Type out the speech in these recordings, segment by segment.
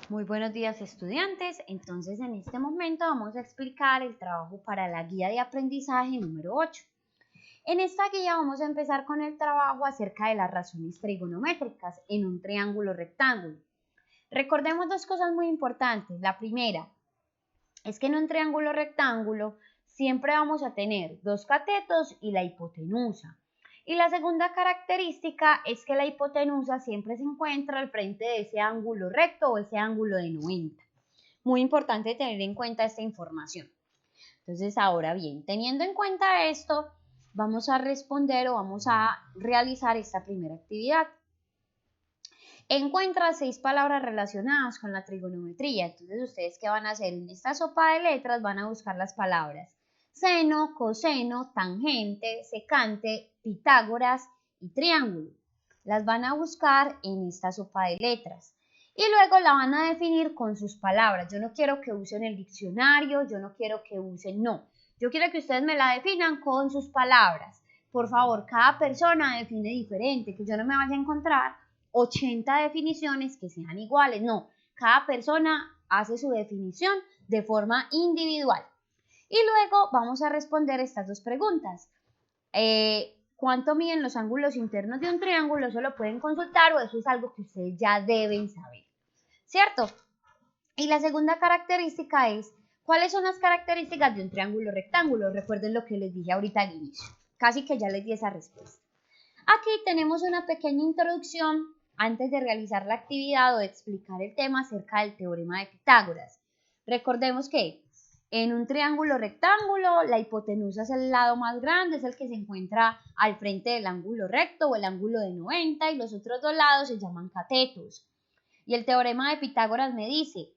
Muy buenos días, estudiantes. Entonces, en este momento vamos a explicar el trabajo para la guía de aprendizaje número 8. En esta guía vamos a empezar con el trabajo acerca de las razones trigonométricas en un triángulo rectángulo. Recordemos dos cosas muy importantes. La primera es que en un triángulo rectángulo siempre vamos a tener dos catetos y la hipotenusa. Y la segunda característica es que la hipotenusa siempre se encuentra al frente de ese ángulo recto o ese ángulo de 90. Muy importante tener en cuenta esta información. Entonces, ahora bien, teniendo en cuenta esto, vamos a responder o vamos a realizar esta primera actividad. Encuentra 6 palabras relacionadas con la trigonometría. Entonces, ¿ustedes qué van a hacer? En esta sopa de letras van a buscar las palabras seno, coseno, tangente, secante, Pitágoras y triángulo. Las van a buscar en esta sopa de letras. Y luego la van a definir con sus palabras. Yo no quiero que usen el diccionario, yo no quiero que usen, no. Yo quiero que ustedes me la definan con sus palabras. Por favor, cada persona define diferente, que yo no me vaya a encontrar 80 definiciones que sean iguales, no, cada persona hace su definición de forma individual. Y luego vamos a responder estas dos preguntas. ¿Cuánto miden los ángulos internos de un triángulo? Eso lo pueden consultar o eso es algo que ustedes ya deben saber, ¿cierto? Y la segunda característica es, ¿cuáles son las características de un triángulo rectángulo? Recuerden lo que les dije ahorita al inicio, casi que ya les di esa respuesta. Aquí tenemos una pequeña introducción antes de realizar la actividad o de explicar el tema acerca del teorema de Pitágoras. Recordemos que en un triángulo rectángulo la hipotenusa es el lado más grande, es el que se encuentra al frente del ángulo recto o el ángulo de 90 y los otros dos lados se llaman catetos. Y el teorema de Pitágoras me dice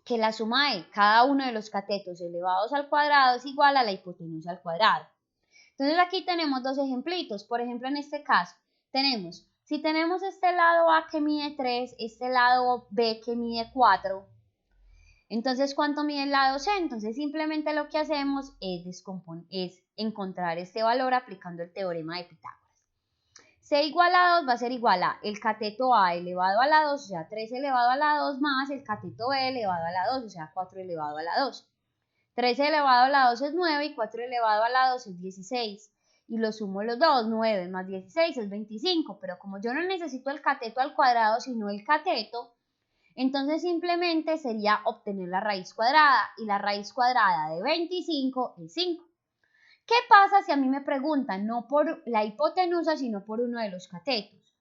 que la suma de cada uno de los catetos elevados al cuadrado es igual a la hipotenusa al cuadrado. Entonces aquí tenemos dos ejemplitos. Por ejemplo, en este caso tenemos, si tenemos este lado A que mide 3, este lado B que mide 4, entonces ¿cuánto mide el lado C? Entonces simplemente lo que hacemos es encontrar este valor aplicando el teorema de Pitágoras. C igual a 2 va a ser igual a el cateto A elevado a la 2, o sea 3 elevado a la 2, más el cateto B elevado a la 2, o sea 4 elevado a la 2. 3 elevado a la 2 es 9 y 4 elevado a la 2 es 16. Y lo sumo los dos, 9 más 16 es 25, pero como yo no necesito el cateto al cuadrado, sino el cateto, entonces simplemente sería obtener la raíz cuadrada, y la raíz cuadrada de 25 es 5. ¿Qué pasa si a mí me preguntan no por la hipotenusa, sino por uno de los catetos?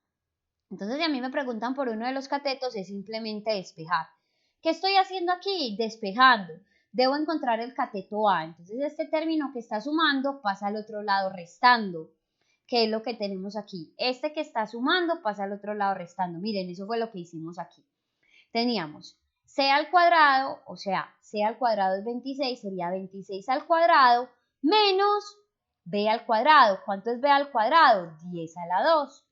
Entonces, si a mí me preguntan por uno de los catetos, es simplemente despejar. ¿Qué estoy haciendo aquí? Despejando. Debo encontrar el cateto A. Entonces, este término que está sumando pasa al otro lado restando, que es lo que tenemos aquí. Este que está sumando pasa al otro lado restando. Miren, eso fue lo que hicimos aquí. Teníamos C al cuadrado, o sea, C al cuadrado es 26, sería 26 al cuadrado menos B al cuadrado. ¿Cuánto es B al cuadrado? 10 a la 2.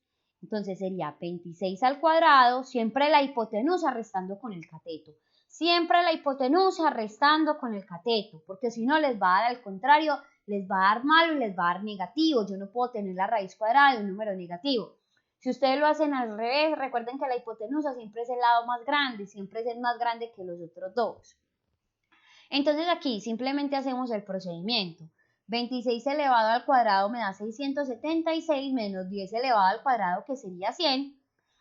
Entonces sería 26 al cuadrado, siempre la hipotenusa restando con el cateto. Siempre la hipotenusa restando con el cateto, porque si no les va a dar al contrario, les va a dar malo y les va a dar negativo. Yo no puedo tener la raíz cuadrada de un número negativo. Si ustedes lo hacen al revés, recuerden que la hipotenusa siempre es el lado más grande, siempre es el más grande que los otros dos. Entonces aquí simplemente hacemos el procedimiento. 26 elevado al cuadrado me da 676 menos 10 elevado al cuadrado, que sería 100.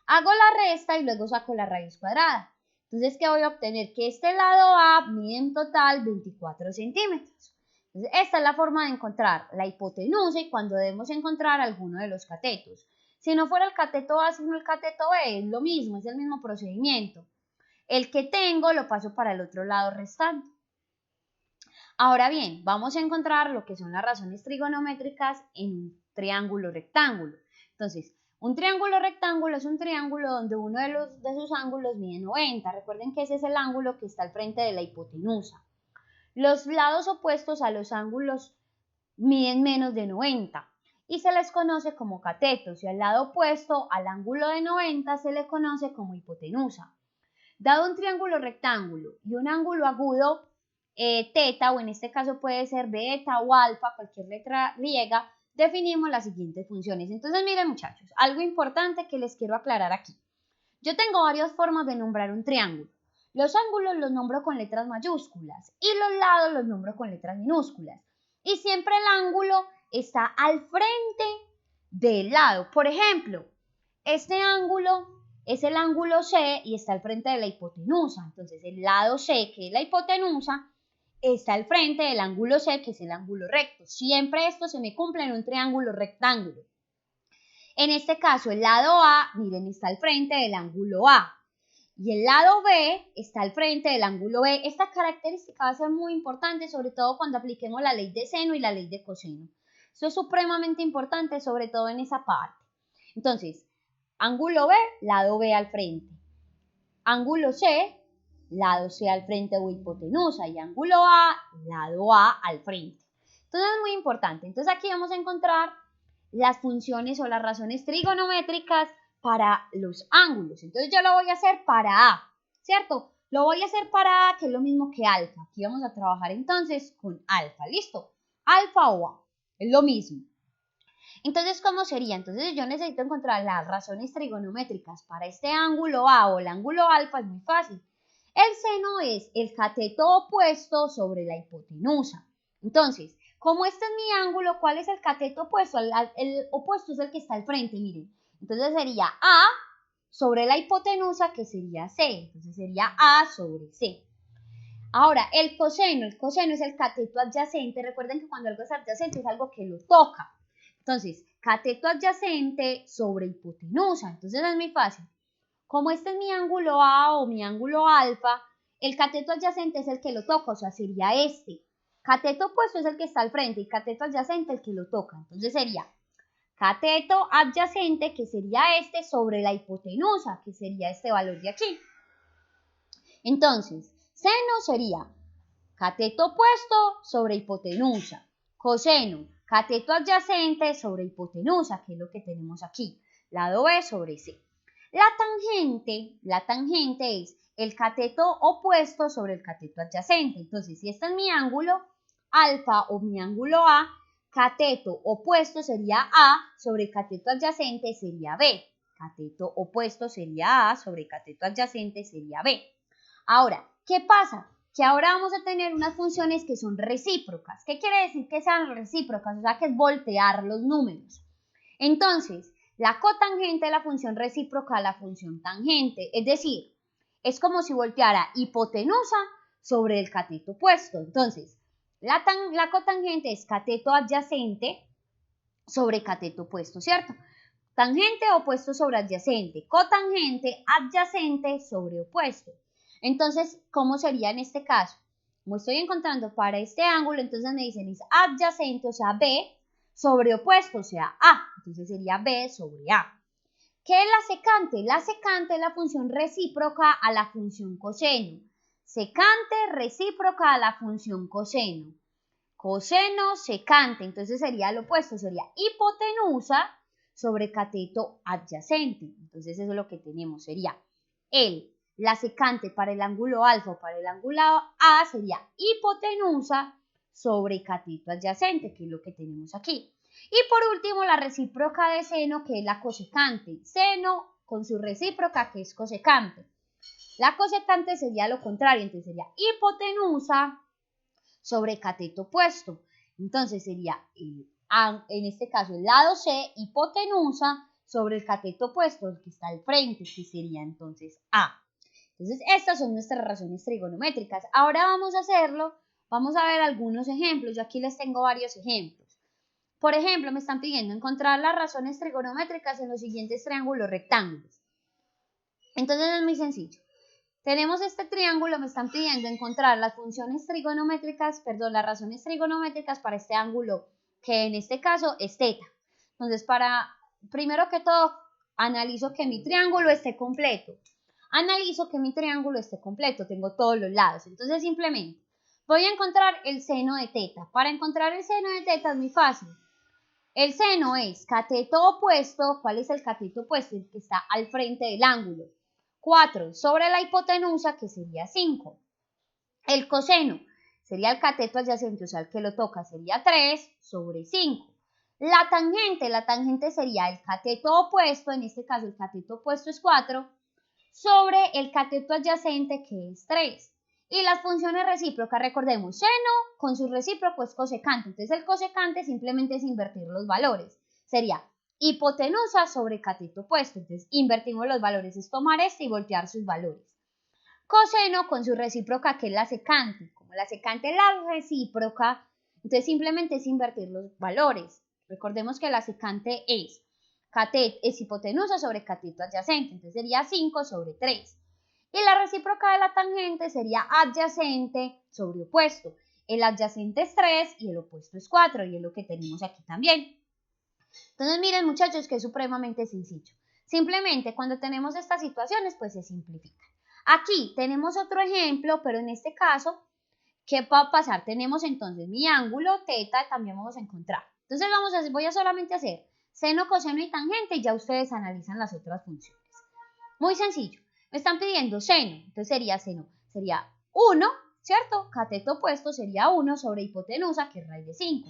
Hago la resta y luego saco la raíz cuadrada. Entonces, ¿qué voy a obtener? Que este lado A mide en total 24 centímetros. Entonces, esta es la forma de encontrar la hipotenusa y cuando debemos encontrar alguno de los catetos. Si no fuera el cateto A, sino el cateto B, es lo mismo, es el mismo procedimiento. El que tengo lo paso para el otro lado restante. Ahora bien, vamos a encontrar lo que son las razones trigonométricas en un triángulo rectángulo. Entonces, un triángulo rectángulo es un triángulo donde uno de sus ángulos mide 90. Recuerden que ese es el ángulo que está al frente de la hipotenusa. Los lados opuestos a los ángulos miden menos de 90 y se les conoce como catetos, y al lado opuesto al ángulo de 90 se le conoce como hipotenusa. Dado un triángulo rectángulo y un ángulo agudo, teta, o en este caso puede ser beta o alfa, cualquier letra griega, definimos las siguientes funciones. Entonces, miren muchachos, algo importante que les quiero aclarar aquí. Yo tengo varias formas de nombrar un triángulo. Los ángulos los nombro con letras mayúsculas y los lados los nombro con letras minúsculas. Y siempre el ángulo está al frente del lado. Por ejemplo, este ángulo es el ángulo C y está al frente de la hipotenusa. Entonces el lado C, que es la hipotenusa, está al frente del ángulo C, que es el ángulo recto. Siempre esto se me cumple en un triángulo rectángulo. En este caso, el lado A, miren, está al frente del ángulo A. Y el lado B está al frente del ángulo B. Esta característica va a ser muy importante, sobre todo cuando apliquemos la ley de seno y la ley de coseno. Esto es supremamente importante, sobre todo en esa parte. Entonces, ángulo B, lado B al frente. Ángulo C, lado C al frente o hipotenusa. Y ángulo A, lado A al frente. Entonces es muy importante. Entonces aquí vamos a encontrar las funciones o las razones trigonométricas para los ángulos. Entonces yo lo voy a hacer para A, ¿cierto? Lo voy a hacer para A, que es lo mismo que alfa. Aquí vamos a trabajar entonces con alfa, ¿listo? Alfa o A, es lo mismo. Entonces, ¿cómo sería? Entonces yo necesito encontrar las razones trigonométricas para este ángulo A o el ángulo alfa, es muy fácil. El seno es el cateto opuesto sobre la hipotenusa. Entonces, como este es mi ángulo, ¿cuál es el cateto opuesto? El opuesto es el que está al frente, miren. Entonces sería A sobre la hipotenusa, que sería C. Entonces sería A sobre C. Ahora, el coseno es el cateto adyacente. Recuerden que cuando algo es adyacente es algo que lo toca. Entonces, cateto adyacente sobre hipotenusa. Entonces es muy fácil. Como este es mi ángulo A o mi ángulo alfa, el cateto adyacente es el que lo toca, o sea, sería este. Cateto opuesto es el que está al frente y cateto adyacente el que lo toca. Entonces sería cateto adyacente, que sería este, sobre la hipotenusa, que sería este valor de aquí. Entonces, seno sería cateto opuesto sobre hipotenusa. Coseno, cateto adyacente sobre hipotenusa, que es lo que tenemos aquí. Lado B sobre C. La tangente es el cateto opuesto sobre el cateto adyacente. Entonces, si este es mi ángulo alfa o mi ángulo A, cateto opuesto sería A sobre cateto adyacente sería B. Cateto opuesto sería A sobre cateto adyacente sería B. Ahora, ¿qué pasa? Que ahora vamos a tener unas funciones que son recíprocas. ¿Qué quiere decir que sean recíprocas? O sea, que es voltear los números. Entonces, la cotangente es la función recíproca a la función tangente. Es decir, es como si volteara hipotenusa sobre el cateto opuesto. Entonces, la cotangente es cateto adyacente sobre cateto opuesto, ¿cierto? Tangente opuesto sobre adyacente. Cotangente adyacente sobre opuesto. Entonces, ¿cómo sería en este caso? Como estoy encontrando para este ángulo, entonces me dicen es adyacente, o sea, B, sobre opuesto, o sea, A. Entonces sería B sobre A. ¿Qué es la secante? La secante es la función recíproca a la función coseno. Secante recíproca a la función coseno. Coseno, secante. Entonces sería lo opuesto, sería hipotenusa sobre cateto adyacente. Entonces eso es lo que tenemos, sería la secante para el ángulo alfa o para el ángulo A sería hipotenusa sobre cateto adyacente, que es lo que tenemos aquí. Y por último, la recíproca de seno, que es la cosecante. Seno con su recíproca, que es cosecante. La cosecante sería lo contrario, entonces sería hipotenusa sobre cateto opuesto. Entonces sería, en este caso, el lado C, hipotenusa sobre el cateto opuesto, el que está al frente, que sería entonces A. Entonces, estas son nuestras razones trigonométricas. Ahora vamos a hacerlo, vamos a ver algunos ejemplos. Yo aquí les tengo varios ejemplos. Por ejemplo, me están pidiendo encontrar las razones trigonométricas en los siguientes triángulos rectángulos. Entonces es muy sencillo. Tenemos este triángulo, me están pidiendo encontrar las funciones trigonométricas, las razones trigonométricas para este ángulo, que en este caso es teta. Entonces, primero que todo, analizo que mi triángulo esté completo. Tengo todos los lados. Entonces, simplemente voy a encontrar el seno de teta. Para encontrar el seno de teta es muy fácil. El seno es cateto opuesto. ¿Cuál es el cateto opuesto? El que está al frente del ángulo. 4 sobre la hipotenusa, que sería 5. El coseno sería el cateto adyacente, o sea, el que lo toca, sería 3 sobre 5. La tangente sería el cateto opuesto, en este caso el cateto opuesto es 4, sobre el cateto adyacente, que es 3. Y las funciones recíprocas, recordemos, seno con su recíproco es cosecante. Entonces el cosecante simplemente es invertir los valores. Sería hipotenusa sobre cateto opuesto. Entonces invertimos los valores, es tomar este y voltear sus valores. Coseno con su recíproca, que es la secante. Como la secante es la recíproca, entonces simplemente es invertir los valores. Recordemos que la secante es hipotenusa sobre cateto adyacente. Entonces sería 5 sobre 3. Y la recíproca de la tangente sería adyacente sobre opuesto. El adyacente es 3 y el opuesto es 4, y es lo que tenemos aquí también. Entonces miren, muchachos, que es supremamente sencillo. Simplemente cuando tenemos estas situaciones, pues se simplifican. Aquí tenemos otro ejemplo, pero en este caso, ¿qué va a pasar? Tenemos entonces mi ángulo teta, también vamos a encontrar. Entonces voy a solamente hacer seno, coseno y tangente, y ya ustedes analizan las otras funciones. Muy sencillo. Me están pidiendo seno, entonces sería 1, ¿cierto? Cateto opuesto sería 1 sobre hipotenusa, que es raíz de 5.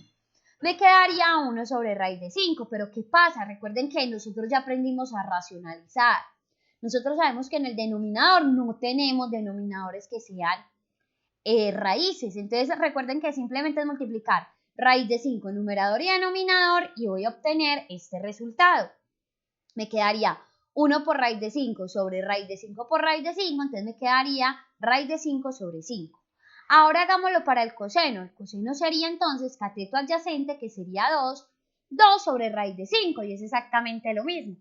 Me quedaría 1 sobre raíz de 5, pero ¿qué pasa? Recuerden que nosotros ya aprendimos a racionalizar. Nosotros sabemos que en el denominador no tenemos denominadores que sean raíces. Entonces recuerden que simplemente es multiplicar raíz de 5 en numerador y denominador y voy a obtener este resultado. Me quedaría 1 por raíz de 5 sobre raíz de 5 por raíz de 5, entonces me quedaría raíz de 5 sobre 5. Ahora hagámoslo para el coseno. El coseno sería entonces cateto adyacente, que sería 2 sobre raíz de 5, y es exactamente lo mismo.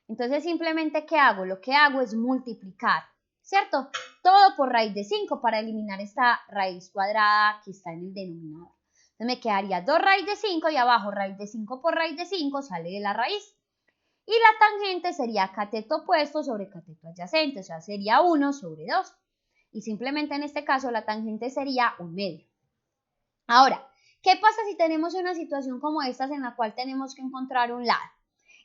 Entonces simplemente, ¿qué hago? Lo que hago es multiplicar, ¿cierto? Todo por raíz de 5 para eliminar esta raíz cuadrada que está en el denominador. Entonces me quedaría 2 raíz de 5 y abajo raíz de 5 por raíz de 5 sale de la raíz. Y la tangente sería cateto opuesto sobre cateto adyacente, o sea, sería 1 sobre 2. Y simplemente en este caso la tangente sería 1/2. Ahora, ¿qué pasa si tenemos una situación como esta en la cual tenemos que encontrar un lado?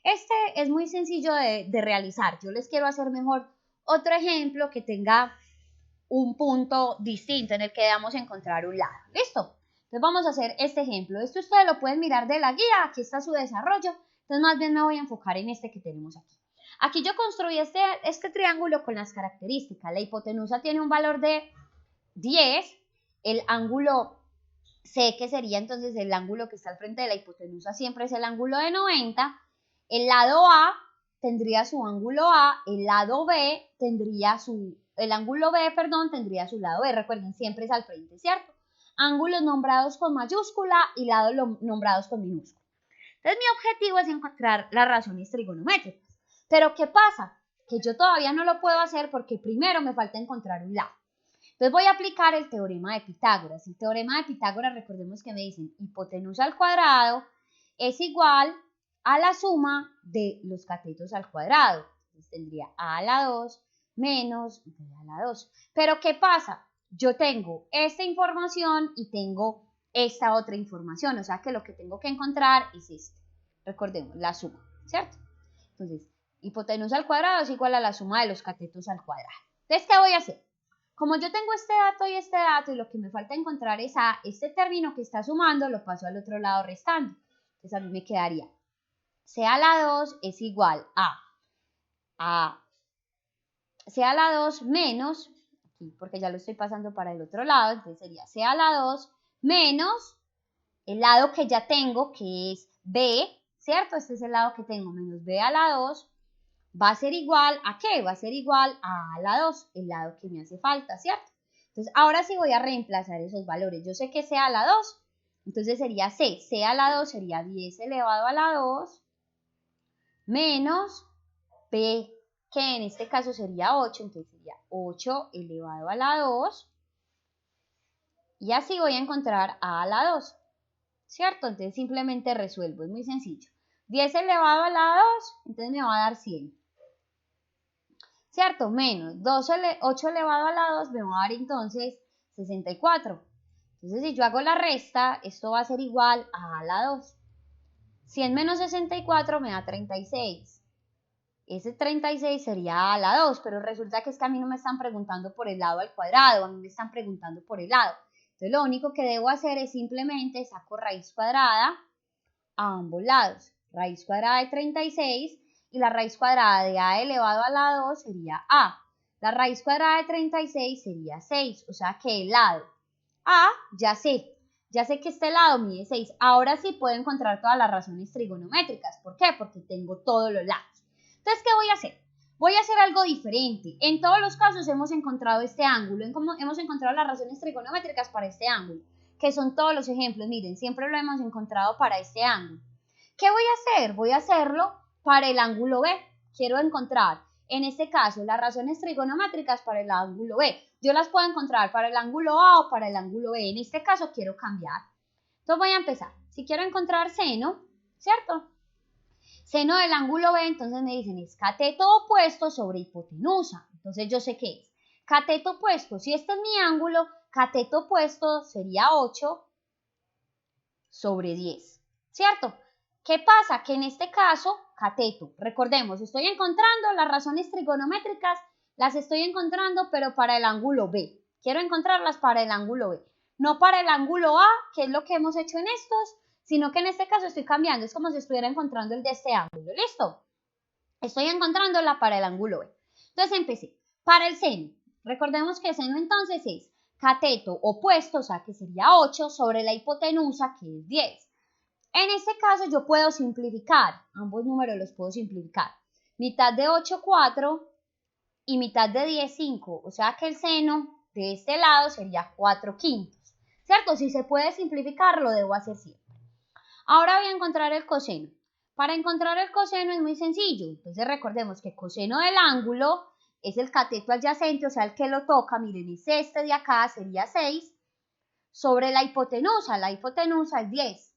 Este es muy sencillo de realizar. Yo les quiero hacer mejor otro ejemplo que tenga un punto distinto en el que debamos encontrar un lado. ¿Listo? Entonces vamos a hacer este ejemplo. Esto ustedes lo pueden mirar de la guía. Aquí está su desarrollo. Entonces más bien me voy a enfocar en este que tenemos aquí. Aquí yo construí este triángulo con las características. La hipotenusa tiene un valor de 10. El ángulo C, que sería entonces el ángulo que está al frente de la hipotenusa, siempre es el ángulo de 90. El lado A tendría su ángulo A, el lado B tendría el ángulo B, tendría su lado B. Recuerden, siempre es al frente, ¿cierto? Ángulos nombrados con mayúscula y lados nombrados con minúscula. Entonces mi objetivo es encontrar las razones trigonométricas. Pero ¿qué pasa? Que yo todavía no lo puedo hacer porque primero me falta encontrar un lado. Entonces voy a aplicar el teorema de Pitágoras. El teorema de Pitágoras, recordemos que me dicen hipotenusa al cuadrado es igual a la suma de los catetos al cuadrado. Entonces tendría a la 2 menos b a la 2. Pero ¿qué pasa? Yo tengo esta información y tengo esta otra información. O sea que lo que tengo que encontrar es esto. Recordemos, la suma, ¿cierto? Entonces, hipotenusa al cuadrado es igual a la suma de los catetos al cuadrado. Entonces, ¿qué voy a hacer? Como yo tengo este dato y lo que me falta encontrar es a este término que está sumando, lo paso al otro lado restando. Entonces a mí me quedaría C a la 2 es igual C a la 2 menos, aquí porque ya lo estoy pasando para el otro lado, entonces sería C a la 2 menos el lado que ya tengo, que es B, ¿cierto? Este es el lado que tengo, menos B a la 2, va a ser igual ¿a qué? Va a ser igual a la 2, el lado que me hace falta, ¿cierto? Entonces, ahora sí voy a reemplazar esos valores. Yo sé que C a la 2, entonces sería C a la 2 sería 10 elevado a la 2, menos B, que en este caso sería 8, entonces sería 8 elevado a la 2, y así voy a encontrar A a la 2, ¿cierto? Entonces simplemente resuelvo, es muy sencillo. 10 elevado a la 2, entonces me va a dar 100. ¿Cierto? Menos 8 elevado a la 2 me va a dar entonces 64. Entonces, si yo hago la resta, esto va a ser igual a la 2. 100 menos 64 me da 36. Ese 36 sería a la 2, pero resulta que es que a mí no me están preguntando por el lado al cuadrado, a mí me están preguntando por el lado. Entonces, lo único que debo hacer es simplemente saco raíz cuadrada a ambos lados. Raíz cuadrada de 36 y la raíz cuadrada de a elevado a la 2 sería a. La raíz cuadrada de 36 sería 6, o sea que el lado a, ya sé que este lado mide 6. Ahora sí puedo encontrar todas las razones trigonométricas. ¿Por qué? Porque tengo todos los lados. Entonces, ¿qué voy a hacer? Voy a hacer algo diferente. En todos los casos hemos encontrado este ángulo, hemos encontrado las razones trigonométricas para este ángulo, que son todos los ejemplos. Miren, siempre lo hemos encontrado para este ángulo. ¿Qué voy a hacer? Voy a hacerlo para el ángulo B. Quiero encontrar, en este caso, las razones trigonométricas para el ángulo B. Yo las puedo encontrar para el ángulo A o para el ángulo B. En este caso quiero cambiar. Entonces voy a empezar. Si quiero encontrar seno, ¿cierto? Seno del ángulo B, entonces me dicen es cateto opuesto sobre hipotenusa. Entonces yo sé qué es. Cateto opuesto, si este es mi ángulo, cateto opuesto sería 8 sobre 10, ¿cierto? ¿Qué pasa? Que en este caso, cateto, recordemos, estoy encontrando las razones trigonométricas, las estoy encontrando, pero para el ángulo B. Quiero encontrarlas para el ángulo B, no para el ángulo A, que es lo que hemos hecho en estos, sino que en este caso estoy cambiando, es como si estuviera encontrando el de este ángulo, ¿listo? Estoy encontrándola para el ángulo B. Entonces empecé. Para el seno, recordemos que el seno entonces es cateto opuesto, o sea que sería 8, sobre la hipotenusa, que es 10. En este caso yo puedo simplificar, ambos números los puedo simplificar. Mitad de 8, 4 y mitad de 10, 5. O sea que el seno de este lado sería 4 quintos. ¿Cierto? Si se puede simplificar, lo debo hacer siempre. Ahora voy a encontrar el coseno. Para encontrar el coseno es muy sencillo. Entonces recordemos que coseno del ángulo es el cateto adyacente, o sea, el que lo toca. Miren, es este de acá, sería 6, sobre la hipotenusa. La hipotenusa es 10.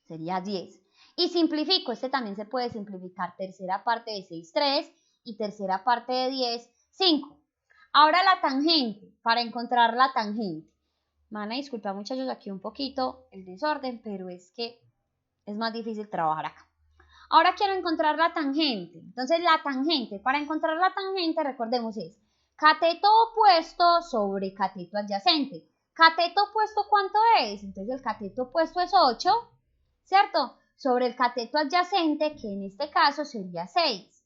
Sería 10. Y simplifico, este también se puede simplificar. Tercera parte de 6, 3 y tercera parte de 10, 5. Ahora la tangente, para encontrar la tangente. Me van a disculpar muchachos aquí un poquito el desorden, pero es que es más difícil trabajar acá. Ahora quiero encontrar la tangente. Entonces la tangente, para encontrar la tangente, recordemos es cateto opuesto sobre cateto adyacente. ¿Cateto opuesto cuánto es? Entonces el cateto opuesto es 8, ¿cierto? Sobre el cateto adyacente, que en este caso sería 6.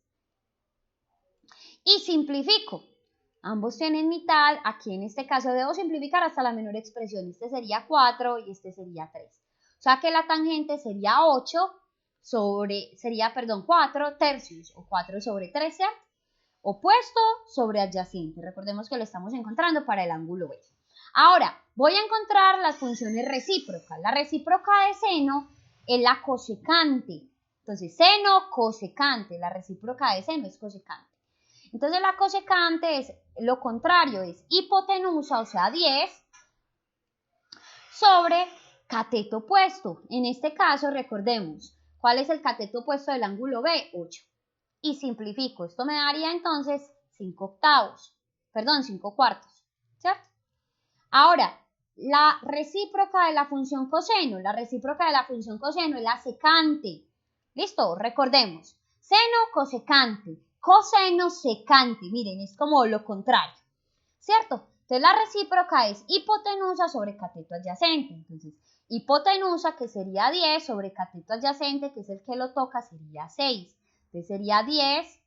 Y simplifico. Ambos tienen mitad. Aquí en este caso debo simplificar hasta la menor expresión. Este sería 4 y este sería 3. O sea que la tangente sería 4 tercios o 4 sobre 3, ¿cierto? Opuesto sobre adyacente. Recordemos que lo estamos encontrando para el ángulo B. Ahora, voy a encontrar las funciones recíprocas. La recíproca de seno es la cosecante. Entonces, seno, cosecante. La recíproca de seno es cosecante. Entonces, la cosecante es lo contrario, es hipotenusa, o sea, 10, sobre cateto opuesto. En este caso, recordemos, ¿cuál es el cateto opuesto del ángulo B? 8. Y simplifico. Esto me daría entonces 5 cuartos, ¿cierto? Ahora, la recíproca de la función coseno. La recíproca de la función coseno es la secante. ¿Listo? Recordemos. Seno, cosecante. Coseno, secante. Miren, es como lo contrario. ¿Cierto? Entonces, la recíproca es hipotenusa sobre cateto adyacente. Entonces, hipotenusa, que sería 10, sobre cateto adyacente, que es el que lo toca, sería 6. Entonces, sería 10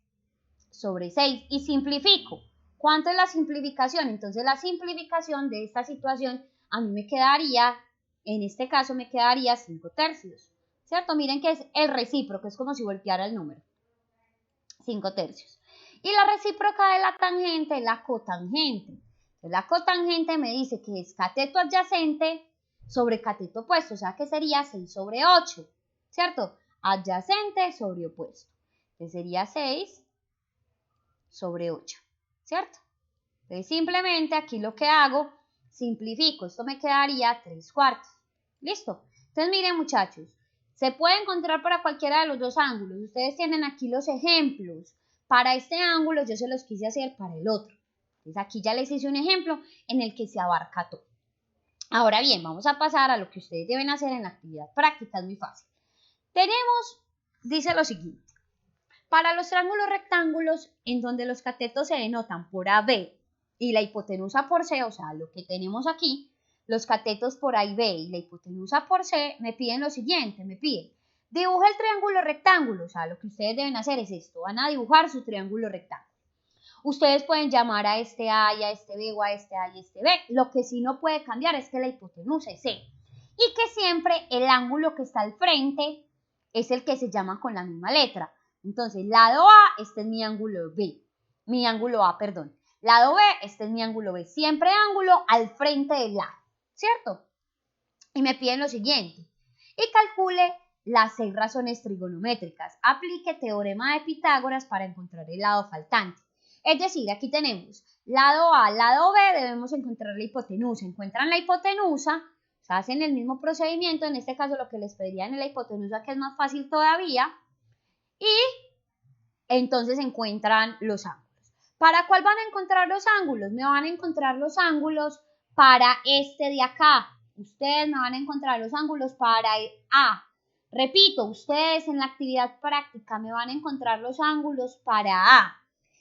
sobre 6. Y simplifico. ¿Cuánto es la simplificación? Entonces la simplificación de esta situación a mí me quedaría, en este caso me quedaría 5 tercios, ¿cierto? Miren que es el recíproco, es como si volteara el número, 5 tercios. Y la recíproca de la tangente es la cotangente. Entonces, la cotangente me dice que es cateto adyacente sobre cateto opuesto, o sea que sería 6 sobre 8, ¿cierto? Adyacente sobre opuesto. Entonces sería 6 sobre 8. ¿Cierto? Entonces simplemente aquí lo que hago, simplifico, esto me quedaría 3 cuartos. ¿Listo? Entonces miren muchachos, se puede encontrar para cualquiera de los dos ángulos. Ustedes tienen aquí los ejemplos. Para este ángulo yo se los quise hacer para el otro. Entonces aquí ya les hice un ejemplo en el que se abarca todo. Ahora bien, vamos a pasar a lo que ustedes deben hacer en la actividad práctica, es muy fácil. Dice lo siguiente. Para los triángulos rectángulos en donde los catetos se denotan por AB y la hipotenusa por C, o sea, lo que tenemos aquí, los catetos por A y B y la hipotenusa por C, me piden lo siguiente, me piden Dibuja el triángulo rectángulo, o sea, lo que ustedes deben hacer es esto, van a dibujar su triángulo rectángulo. Ustedes pueden llamar a este A y a este B o a este A y a este B. Lo que sí no puede cambiar es que la hipotenusa es C. Y que siempre el ángulo que está al frente es el que se llama con la misma letra. Entonces, lado A, este es mi ángulo B. Mi ángulo A, perdón. Lado B, este es mi ángulo B. Siempre ángulo al frente del lado, ¿cierto? Y me piden lo siguiente. Y calcule las 6 razones trigonométricas. Aplique teorema de Pitágoras para encontrar el lado faltante. Es decir, aquí tenemos lado A, lado B, debemos encontrar la hipotenusa. Encuentran la hipotenusa, o sea, hacen el mismo procedimiento. En este caso lo que les pedirían es la hipotenusa, que es más fácil todavía. Y entonces encuentran los ángulos. ¿Para cuál van a encontrar los ángulos? Me van a encontrar los ángulos para este de acá. Ustedes me van a encontrar los ángulos para el A. Repito, ustedes en la actividad práctica me van a encontrar los ángulos para A.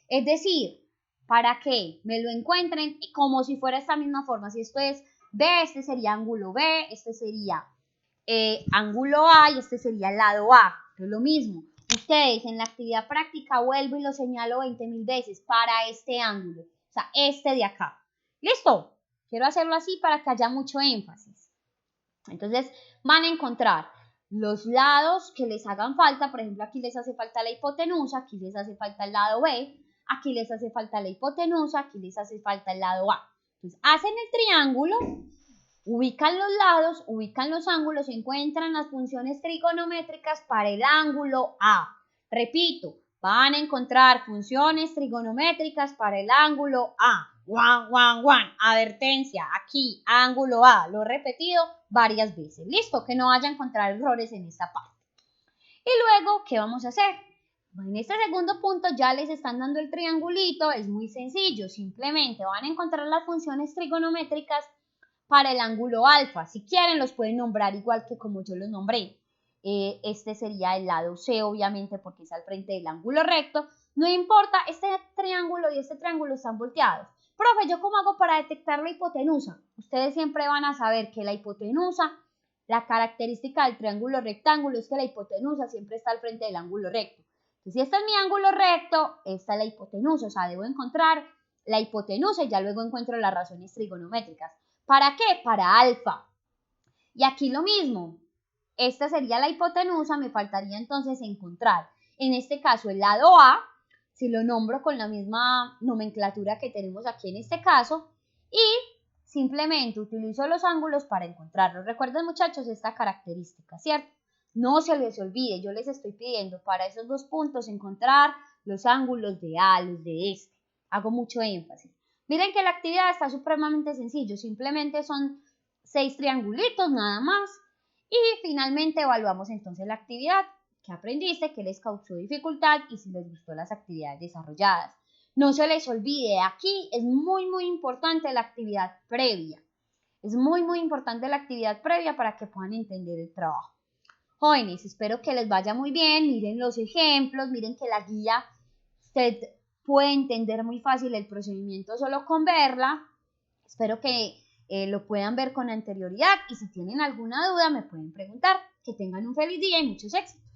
Es decir, para que me lo encuentren como si fuera esta misma forma. Si esto es B, este sería ángulo B, este sería ángulo A y este sería el lado A. Es lo mismo. Ustedes en la actividad práctica, vuelvo y lo señalo 20.000 veces, para este ángulo, o sea, este de acá. ¿Listo? Quiero hacerlo así para que haya mucho énfasis. Entonces, van a encontrar los lados que les hagan falta. Por ejemplo, aquí les hace falta la hipotenusa, aquí les hace falta el lado B, aquí les hace falta la hipotenusa, aquí les hace falta el lado A. Entonces, hacen el triángulo, ubican los lados, ubican los ángulos, encuentran las funciones trigonométricas para el ángulo A. Repito, van a encontrar funciones trigonométricas para el ángulo A. Advertencia, aquí, ángulo A. Lo he repetido varias veces. Listo, que no vaya a encontrar errores en esta parte. Y luego, ¿qué vamos a hacer? En este segundo punto ya les están dando el triangulito, es muy sencillo. Simplemente van a encontrar las funciones trigonométricas para el ángulo alfa. Si quieren los pueden nombrar igual que como yo los nombré. Este sería el lado C, obviamente, porque es al frente del ángulo recto. No importa, este triángulo y este triángulo están volteados. Profe, ¿yo cómo hago para detectar la hipotenusa? Ustedes siempre van a saber que la hipotenusa, la característica del triángulo rectángulo es que la hipotenusa siempre está al frente del ángulo recto. Entonces, si este es mi ángulo recto, esta es la hipotenusa. O sea, debo encontrar la hipotenusa y ya luego encuentro las razones trigonométricas. ¿Para qué? Para alfa. Y aquí lo mismo. Esta sería la hipotenusa, me faltaría entonces encontrar, en este caso, el lado A, si lo nombro con la misma nomenclatura que tenemos aquí en este caso, y simplemente utilizo los ángulos para encontrarlos. Recuerden, muchachos, esta característica, ¿cierto? No se les olvide, yo les estoy pidiendo para esos 2 puntos encontrar los ángulos de A, los de este. Hago mucho énfasis. Miren que la actividad está supremamente sencillo, simplemente son 6 triangulitos nada más. Y finalmente evaluamos entonces la actividad, qué aprendiste, qué les causó dificultad y si les gustó las actividades desarrolladas. No se les olvide, aquí es muy importante la actividad previa. Es muy importante la actividad previa para que puedan entender el trabajo. Jóvenes, espero que les vaya muy bien, miren los ejemplos, miren que la guía usted puede entender muy fácil el procedimiento solo con verla. Espero que lo puedan ver con anterioridad y si tienen alguna duda me pueden preguntar. Que tengan un feliz día y muchos éxitos.